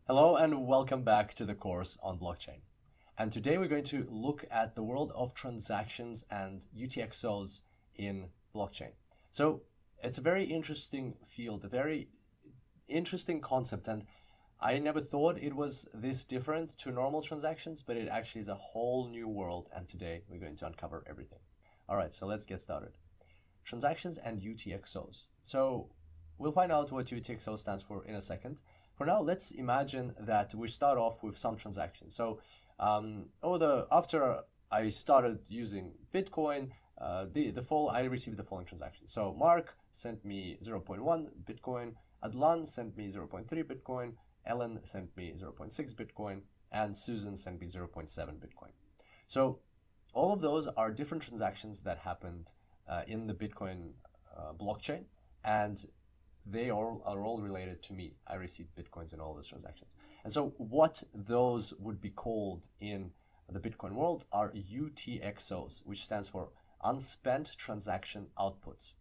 Hello and welcome back to the course on blockchain. And today we're going to look at the world of transactions and UTXOs in blockchain. So it's a very interesting field, a very interesting concept, and I never thought it was this different to normal transactions, but it actually is a whole new world, and today we're going to uncover everything. All right, so let's get started. Transactions and UTXOs. So we'll find out what UTXO stands for in a second. For now, let's imagine that we start off with some transactions. So after I started using Bitcoin, I received the following transactions. So Mark sent me 0.1 Bitcoin, Adlan sent me 0.3 Bitcoin, Ellen sent me 0.6 Bitcoin, and Susan sent me 0.7 Bitcoin. So all of those are different transactions that happened in the Bitcoin blockchain, and they are all related to me. I received Bitcoins in all those transactions. And so what those would be called in the Bitcoin world are UTXOs, which stands for unspent transaction outputs.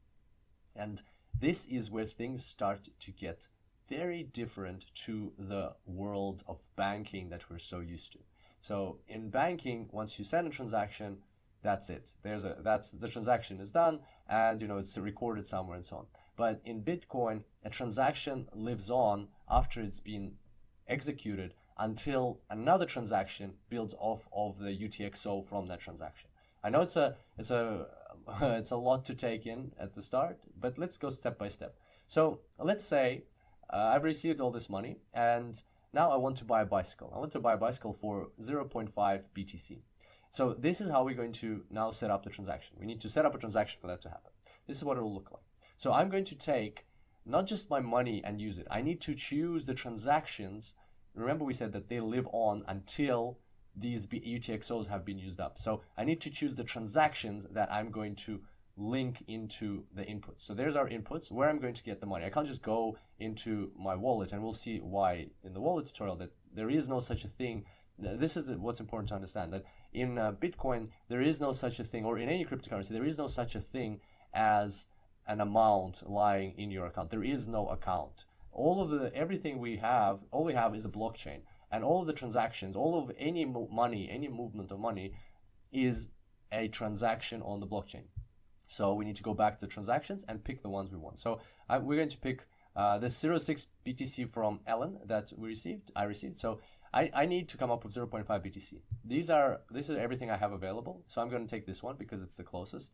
And this is where things start to get very different to the world of banking that we're so used to. So in banking, once you send a transaction, that's it. The transaction is done, and it's recorded somewhere and so on. But in Bitcoin, a transaction lives on after it's been executed until another transaction builds off of the UTXO from that transaction. I know it's a lot to take in at the start, but let's go step by step. So let's say I've received all this money, and now I want to buy a bicycle. I want to buy a bicycle for 0.5 BTC. So this is how we're going to now set up the transaction. We need to set up a transaction for that to happen. This is what it will look like. So I'm going to take not just my money and use it. I need to choose the transactions. Remember, we said that they live on until these UTXOs have been used up. So I need to choose the transactions that I'm going to link into the inputs. So there's our inputs, where I'm going to get the money. I can't just go into my wallet, and we'll see why in the wallet tutorial that there is no such a thing. This is what's important to understand, that in Bitcoin, there is no such a thing, or in any cryptocurrency, there is no such a thing as an amount lying in your account. There is no account. Everything we have, all we have is a blockchain, and all of the transactions, all of any money, any movement of money is a transaction on the blockchain. So we need to go back to transactions and pick the ones we want. So we're going to pick the 0.6 BTC from Ellen that I received. So I need to come up with 0.5 BTC. This is everything I have available. So I'm going to take this one because it's the closest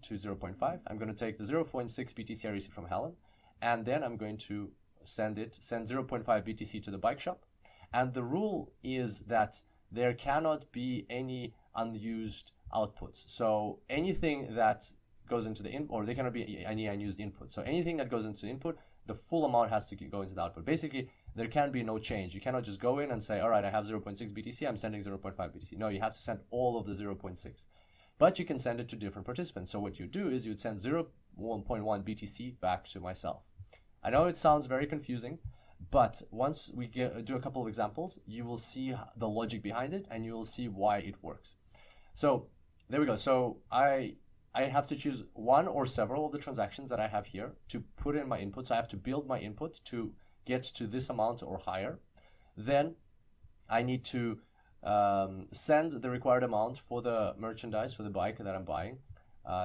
to 0.5. I'm going to take the 0.6 BTC I received from Helen, and then I'm going to send 0.5 BTC to the bike shop. And the rule is that there cannot be any unused outputs. So anything that goes into the input, or there cannot be any unused input. So anything that goes into input, the full amount has to go into the output. Basically, there can be no change. You cannot just go in and say, all right, I have 0.6 BTC, I'm sending 0.5 BTC. No, you have to send all of the 0.6. But you can send it to different participants. So what you do is you'd send 0.1 BTC back to myself. I know it sounds very confusing, but once we do a couple of examples, you will see the logic behind it, and you will see why it works. So there we go. So I have to choose one or several of the transactions that I have here to put in my input. So I have to build my input to get to this amount or higher. Then I need to send the required amount for the merchandise, for the bike that I'm buying,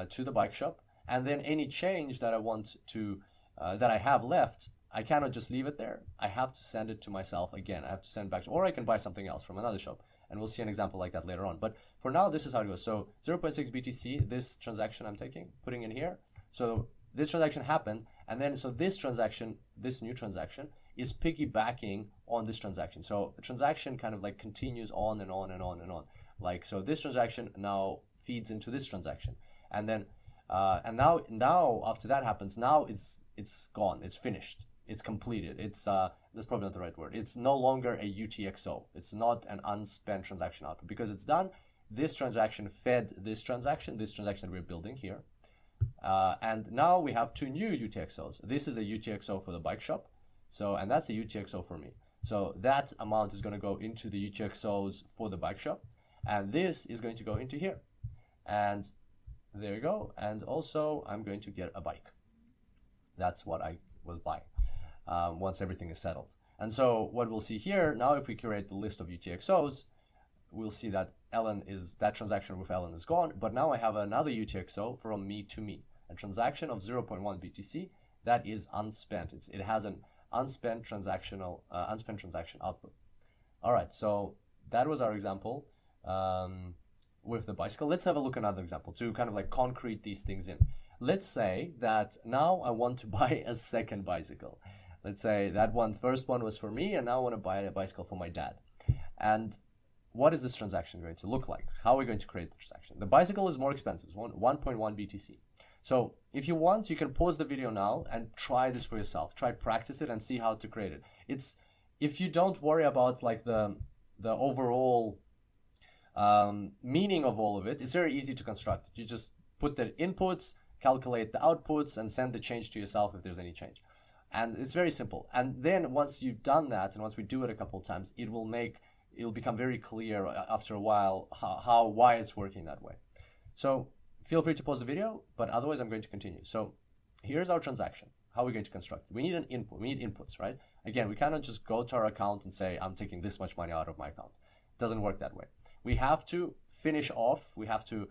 to the bike shop. And then any change that I want to, that I have left, I cannot just leave it there. I have to send it to myself again. I have to send it back, or I can buy something else from another shop. And we'll see an example like that later on. But for now, this is how it goes. So 0.6 BTC, this transaction I'm putting in here. So this transaction happened. And then, so this new transaction is piggybacking on this transaction. So the transaction kind of like continues on and on and on and on. Like, so this transaction now feeds into this transaction. And then, and now after that happens, now it's gone. It's finished. It's completed. That's probably not the right word. It's no longer a UTXO. It's not an unspent transaction output because it's done. This transaction fed this transaction that we're building here. And now we have two new UTXOs. This is a UTXO for the bike shop. So, and that's a UTXO for me. So that amount is going to go into the UTXOs for the bike shop. And this is going to go into here. And there you go. And also I'm going to get a bike. That's what I was buying once everything is settled. And so what we'll see here, now if we create the list of UTXOs, we'll see that that transaction with Ellen is gone, but now I have another UTXO from me to me, a transaction of 0.1 BTC that is unspent. It has an unspent transaction output. All right, so that was our example with the bicycle. Let's have a look at another example to kind of like concrete these things in. Let's say that now I want to buy a second bicycle. Let's say that first one was for me, and now I want to buy a bicycle for my dad. And what is this transaction going to look like? How are we going to create the transaction? The bicycle is more expensive, 1.1 BTC. So if you want, you can pause the video now and try this for yourself. Try practice it and see how to create it. If you don't worry about like the overall meaning of all of it, it's very easy to construct. You just put the inputs, calculate the outputs, and send the change to yourself if there's any change. And it's very simple. And then once you've done that, and once we do it a couple of times, it'll become very clear after a while why it's working that way. So feel free to pause the video, but otherwise I'm going to continue. So here's our transaction. How are we going to construct it? We need an input. We need inputs, right? Again, we cannot just go to our account and say, I'm taking this much money out of my account. It doesn't work that way. We have to finish off. We have to,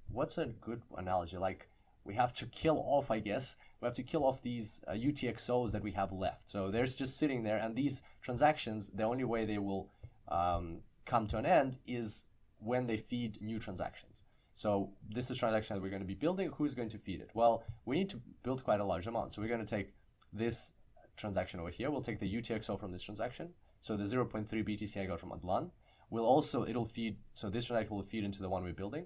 what's a good analogy? Like we have to kill off, I guess. We have to kill off these UTXOs that we have left. So they're just sitting there, and these transactions, the only way they will come to an end is when they feed new transactions. So this is a transaction that we're going to be building. Who's going to feed it? Well, we need to build quite a large amount. So we're going to take this transaction over here. We'll take the UTXO from this transaction. So the 0.3 BTC I got from Adlan. It'll feed, so this transaction will feed into the one we're building.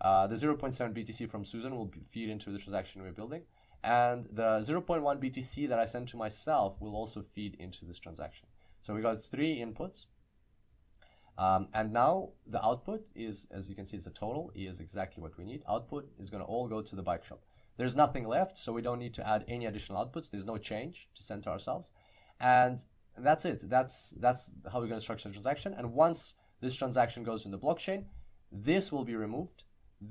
The 0.7 BTC from Susan will feed into the transaction we're building. And the 0.1 BTC that I sent to myself will also feed into this transaction. So we got 3 inputs. And now the output is, as you can see, it's a total, is exactly what we need. Output is going to all go to the bike shop. There's nothing left, so we don't need to add any additional outputs. There's no change to send to ourselves. And that's it. That's how we're going to structure the transaction. And once this transaction goes in the blockchain, this will be removed.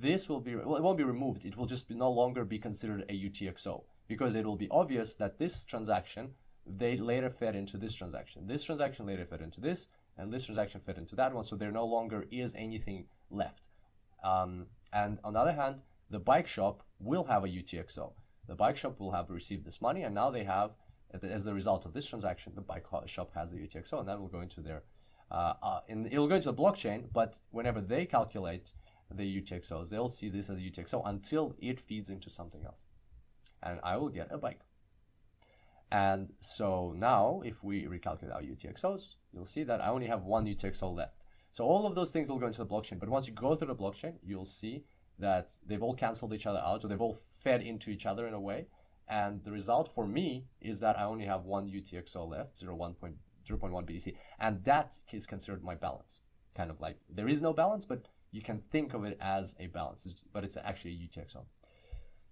It won't be removed. It will just no longer be considered a UTXO, because it will be obvious that this transaction, they later fed into this transaction. This transaction later fed into this, and this transaction fed into that one, so there no longer is anything left. And on the other hand, the bike shop will have a UTXO. The bike shop will have received this money, and now they have, as the result of this transaction, the bike shop has a UTXO, and that will go into their, it'll go into the blockchain, but whenever they calculate the UTXOs, they'll see this as a UTXO until it feeds into something else. And I will get a bike. And so now, if we recalculate our UTXOs, you'll see that I only have 1 UTXO left. So all of those things will go into the blockchain. But once you go through the blockchain, you'll see that they've all canceled each other out, or they've all fed into each other in a way. And the result for me is that I only have 1 UTXO left, 0.1 BTC. And that is considered my balance. Kind of like, there is no balance, but you can think of it as a balance, but it's actually a UTXO.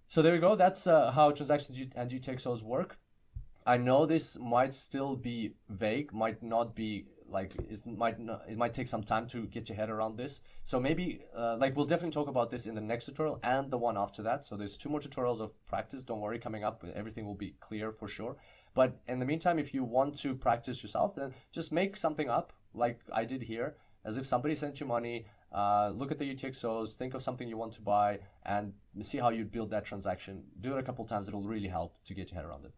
So there you go. That's how transactions and UTXOs work. I know this might still be vague, might not be like, it might take some time to get your head around this. So maybe like we'll definitely talk about this in the next tutorial and the one after that. So there's 2 more tutorials of practice. Don't worry, coming up, everything will be clear for sure. But in the meantime, if you want to practice yourself, then just make something up like I did here, as if somebody sent you money. Look at the UTXOs, think of something you want to buy, and see how you build that transaction. Do it a couple times. It'll really help to get your head around it.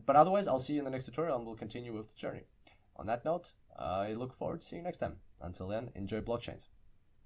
But otherwise, I'll see you in the next tutorial, and we'll continue with the journey. On that note, I look forward to seeing you next time. Until then, enjoy blockchains.